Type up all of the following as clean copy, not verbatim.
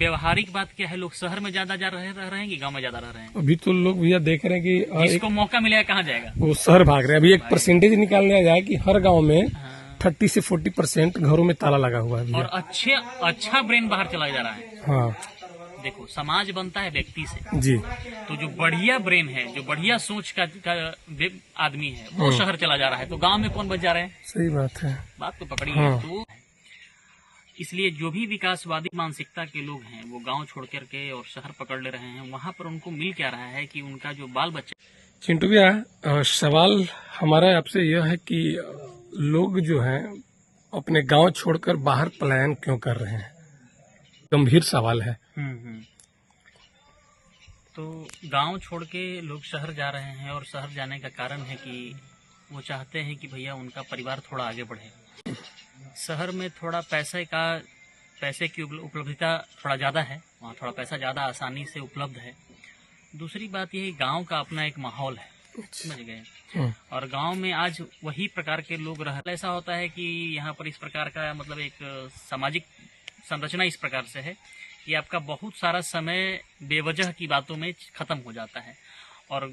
व्यवहारिक बात क्या है, लोग शहर में ज्यादा रह रहे हैं कि गांव में ज्यादा रह रहे हैं? अभी तो लोग भैया देख रहे हैं कि जिसको मौका मिलेगा कहाँ जाएगा, वो शहर भाग रहे हैं। अभी एक परसेंटेज निकाल लिया जाए कि हर गांव में 30 से 40% घरों में ताला लगा हुआ है और अच्छा ब्रेन बाहर चला जा रहा है। हाँ देखो, समाज बनता है व्यक्ति से जी। तो जो बढ़िया ब्रेन है, जो बढ़िया सोच का आदमी है, वो शहर चला जा रहा है, तो गांव में कौन बच जा रहे हैं? सही बात है। बात तो पकड़ी हाँ। है। तो इसलिए जो भी विकासवादी मानसिकता के लोग हैं वो गांव छोड़ करके और शहर पकड़ ले रहे हैं। वहां पर उनको मिल क्या रहा है कि उनका जो बाल बच्चा। चिंटू भैया, सवाल हमारा आपसे यह है कि लोग जो हैं अपने गांव छोड़कर बाहर पलायन क्यों कर रहे हैं? गंभीर सवाल है। तो गांव छोड़ के लोग शहर जा रहे हैं और शहर जाने का कारण है कि वो चाहते हैं कि भैया उनका परिवार थोड़ा आगे बढ़े। शहर में थोड़ा पैसे की उपलब्धता थोड़ा ज़्यादा है, वहाँ थोड़ा पैसा ज़्यादा आसानी से उपलब्ध है। दूसरी बात यह गांव का अपना एक माहौल है, समझ गए। और गांव में आज वही प्रकार के लोग रह, ऐसा होता है कि यहाँ पर इस प्रकार का मतलब एक सामाजिक संरचना इस प्रकार से है कि आपका बहुत सारा समय बेवजह की बातों में खत्म हो जाता है। और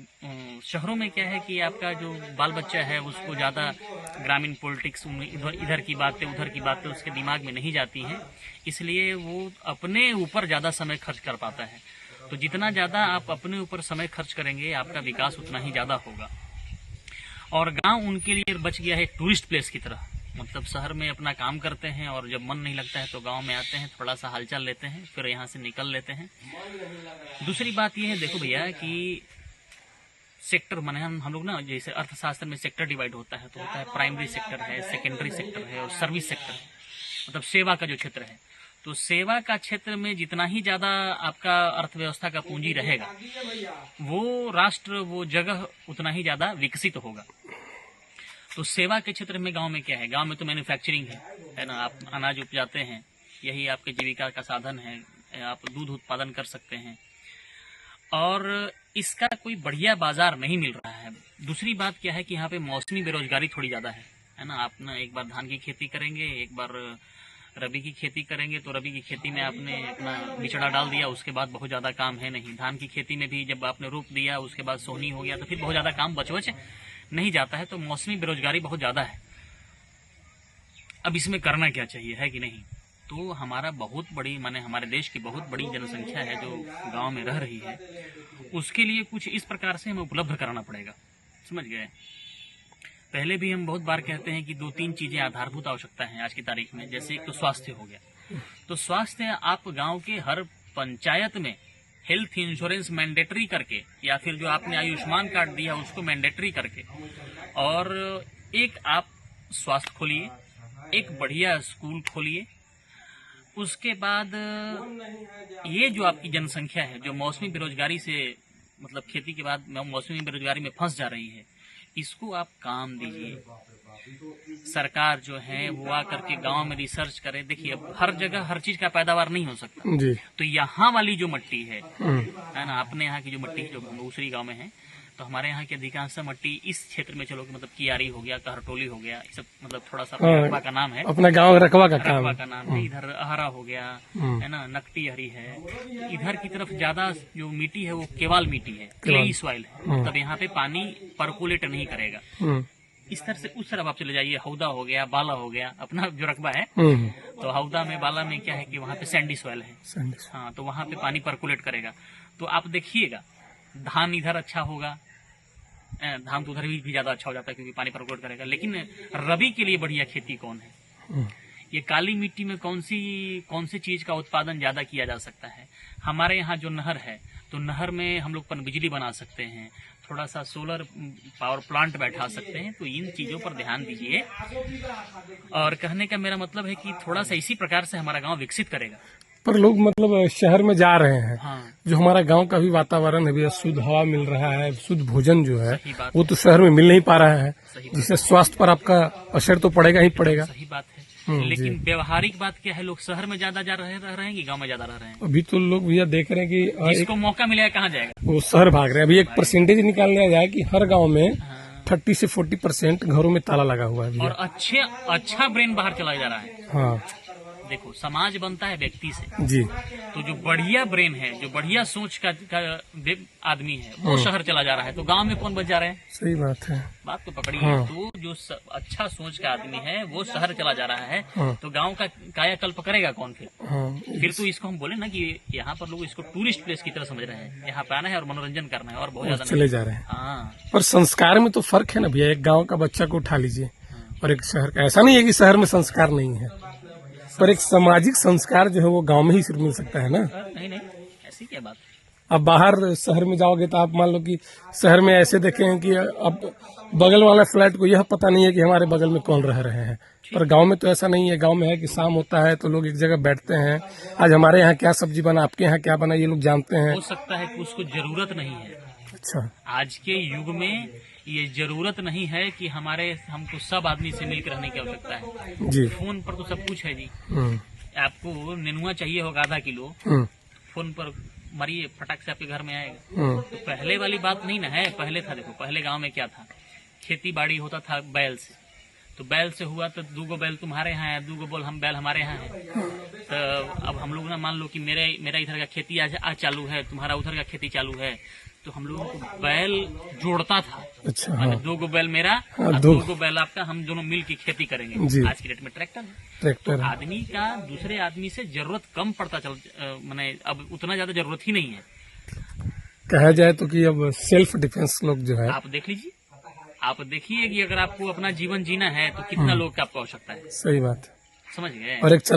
शहरों में क्या है कि आपका जो बाल बच्चा है उसको ज़्यादा ग्रामीण पॉलिटिक्स, इधर की बातें उधर की बातें उसके दिमाग में नहीं जाती हैं, इसलिए वो अपने ऊपर ज़्यादा समय खर्च कर पाता है। तो जितना ज़्यादा आप अपने ऊपर समय खर्च करेंगे आपका विकास उतना ही ज़्यादा होगा। और गांव उनके लिए बच गया है टूरिस्ट प्लेस की तरह, मतलब शहर में अपना काम करते हैं और जब मन नहीं लगता है तो गांव में आते हैं, थोड़ा सा हालचाल लेते हैं, फिर यहाँ से निकल लेते हैं। दूसरी बात यह है, देखो भैया, कि सेक्टर माने हम लोग ना, जैसे अर्थशास्त्र में सेक्टर डिवाइड होता है, तो होता है प्राइमरी सेक्टर है, सेकेंडरी सेक्टर है और सर्विस सेक्टर है, मतलब सेवा का जो क्षेत्र है। तो सेवा का क्षेत्र में जितना ही ज्यादा आपका अर्थव्यवस्था का पूंजी रहेगा वो राष्ट्र, वो जगह उतना ही ज्यादा विकसित होगा। तो सेवा के क्षेत्र में गांव में क्या है, गांव में तो मैन्युफैक्चरिंग है ना, आप अनाज उपजाते हैं, यही आपके जीविका का साधन है, आप दूध उत्पादन कर सकते हैं और इसका कोई बढ़िया बाजार नहीं मिल रहा है। दूसरी बात क्या है कि यहाँ पे मौसमी बेरोजगारी थोड़ी ज्यादा है ना। आप ना एक बार धान की खेती करेंगे, एक बार रबी की खेती करेंगे, तो रबी की खेती में आपने अपना बिचड़ा डाल दिया, उसके बाद बहुत ज्यादा काम है नहीं। धान की खेती में भी जब आपने रोप दिया उसके बाद सोहनी हो गया तो फिर बहुत ज्यादा काम बच नहीं जाता है। तो मौसमी बेरोजगारी बहुत ज्यादा है। अब इसमें करना क्या चाहिए, है कि नहीं? तो हमारा बहुत बड़ी माने हमारे देश की बहुत बड़ी जनसंख्या है जो गांव में रह रही है, उसके लिए कुछ इस प्रकार से हमें उपलब्ध कराना पड़ेगा, समझ गए। पहले भी हम बहुत बार कहते हैं कि 2-3 चीजें आधारभूत आवश्यकता है आज की तारीख में। जैसे एक तो स्वास्थ्य हो गया, तो स्वास्थ्य आप गांव के हर पंचायत में हेल्थ इंश्योरेंस मैंडेटरी करके, या फिर जो आपने आयुष्मान कार्ड दिया उसको मैंडेटरी करके, और एक आप स्वास्थ्य खोलिए, एक बढ़िया स्कूल खोलिए। उसके बाद ये जो आपकी जनसंख्या है जो मौसमी बेरोजगारी से, मतलब खेती के बाद मौसमी बेरोजगारी में फंस जा रही है, इसको आप काम दीजिए। सरकार जो है वो आकर के गांव में रिसर्च करे। देखिए, अब हर जगह हर चीज का पैदावार नहीं हो सकता जी। तो यहाँ वाली जो मिट्टी है ना, अपने यहाँ की जो मिट्टी जो दूसरी गांव में है, तो हमारे यहाँ की अधिकांश मिट्टी इस क्षेत्र में, चलो मतलब कियारी हो गया, कहरटोली हो गया, ये सब मतलब थोड़ा सा रकबा का नाम है, अपना गांव रकबा का नाम है। इधर अहरा हो गया है ना, नकटी हरी है। इधर की तरफ ज्यादा जो मिट्टी है वो केवाल मिट्टी है, क्लेई सॉइल है, तब यहाँ पे पानी परकुलेट नहीं करेगा। इस तरह से उस तरफ आप चले जाइए, हौदा हो गया, बाला हो गया, अपना जो रकबा है, तो हौदा में बाला में क्या है कि वहाँ पे सैंडी सॉइल है, हाँ, तो वहाँ पे पानी परकुलेट करेगा। तो आप देखिएगा धान इधर अच्छा होगा, धान तो उधर भी ज्यादा अच्छा हो जाता है क्योंकि पानी परकुलेट करेगा। लेकिन रबी के लिए बढ़िया खेती कौन है? ये काली मिट्टी में कौन सी चीज का उत्पादन ज्यादा किया जा सकता है? हमारे यहाँ जो नहर है, तो नहर में हम लोग पनबिजली बना सकते हैं, थोड़ा सा सोलर पावर प्लांट बैठा सकते हैं। तो इन चीजों पर ध्यान दीजिए। और कहने का मेरा मतलब है कि थोड़ा सा इसी प्रकार से हमारा गांव विकसित करेगा। पर लोग मतलब शहर में जा रहे हैं, हाँ। जो हमारा गांव का भी वातावरण है भैया, शुद्ध हवा मिल रहा है, शुद्ध भोजन जो है वो तो शहर में मिल नहीं पा रहा है, जिससे स्वास्थ्य पर आपका असर तो पड़ेगा ही पड़ेगा। सही बात है। लेकिन व्यवहारिक बात क्या है, लोग शहर में ज्यादा रह रहे हैं कि गांव में ज्यादा रह रहे हैं? अभी तो लोग भैया देख रहे हैं कि जिसको मौका मिलेगा कहाँ जाएगा, वो शहर भाग रहे हैं। अभी एक परसेंटेज निकाल लिया जाए कि हर गांव में 30 से 40% घरों में ताला लगा हुआ है और अच्छा ब्रेन बाहर चला जा रहा है। हाँ। देखो समाज बनता है व्यक्ति से। जी। तो जो बढ़िया ब्रेन है, जो बढ़िया सोच का आदमी है, वो शहर चला जा रहा है, तो गांव में कौन बच जा रहे हैं? सही बात है। बात तो पकड़िए। हाँ। तो जो अच्छा सोच का आदमी है वो शहर चला जा रहा है, हाँ। तो गांव का कायाकल्प करेगा कौन फिर? हाँ। फिर तो इसको हम बोले ना कि यहाँ पर लोग इसको टूरिस्ट प्लेस की तरह समझ रहे हैं, यहाँ पे आना है और मनोरंजन करना है और बहुत ज्यादा चले जा रहे हैं। हाँ। पर संस्कार में तो फर्क है ना भैया। एक गांव का बच्चा को उठा लीजिए और एक शहर का। ऐसा नहीं है कि शहर में संस्कार नहीं है, पर एक सामाजिक संस्कार जो है वो गांव में ही सिर्फ मिल सकता है ना। नहीं नहीं, ऐसी क्या बात है? अब बाहर शहर में जाओगे तो आप मान लो कि शहर में ऐसे देखे हैं कि अब बगल वाला फ्लैट को यह पता नहीं है कि हमारे बगल में कौन रह रहे हैं, पर गांव में तो ऐसा नहीं है। गांव में है कि शाम होता है तो लोग एक जगह बैठते हैं, आज हमारे यहाँ क्या सब्जी बना, आपके यहाँ क्या बना, ये लोग जानते हैं। हो सकता है कि उसको जरूरत नहीं है। अच्छा। आज के युग में ये जरूरत नहीं है कि हमको सब आदमी से मिलकर रहने की आवश्यकता है। जी। फोन पर तो सब कुछ है जी। हम्म। आपको नेनुआ चाहिए होगा आधा किलो, हम्म। फोन पर मारिए, फटाक से आपके घर में आएगा। हम्म। तो पहले वाली बात नहीं ना है। पहले था, देखो पहले गांव में क्या था, खेती बाड़ी होता था बैल से। तो बैल से हुआ तो 2 बैल तुम्हारे यहाँ है, 2 बैल हमारे यहाँ है। तो अब हम लोग ना मान लो कि मेरा इधर का खेती आज चालू है, तुम्हारा उधर का खेती चालू है, तो हम लोगों को बैल जोड़ता था। अच्छा। मतलब हाँ। 2 बैल मेरा हाँ, और 2 2 बैल आपका, हम दोनों मिल की खेती करेंगे। जी। आज की डेट में ट्रैक्टर है। ट्रैक्टर है। आदमी का दूसरे आदमी से जरूरत कम पड़ता माने अब उतना ज्यादा जरूरत ही नहीं है। कहा जाए तो कि अब सेल्फ डिफेंस लोग जो है। आप देख लीजिए, आप देखिए कि अगर आपको अपना जीवन जीना है तो कितना लोग का आपको आवश्यकता है। सही बात है। समझ गए? और एक चल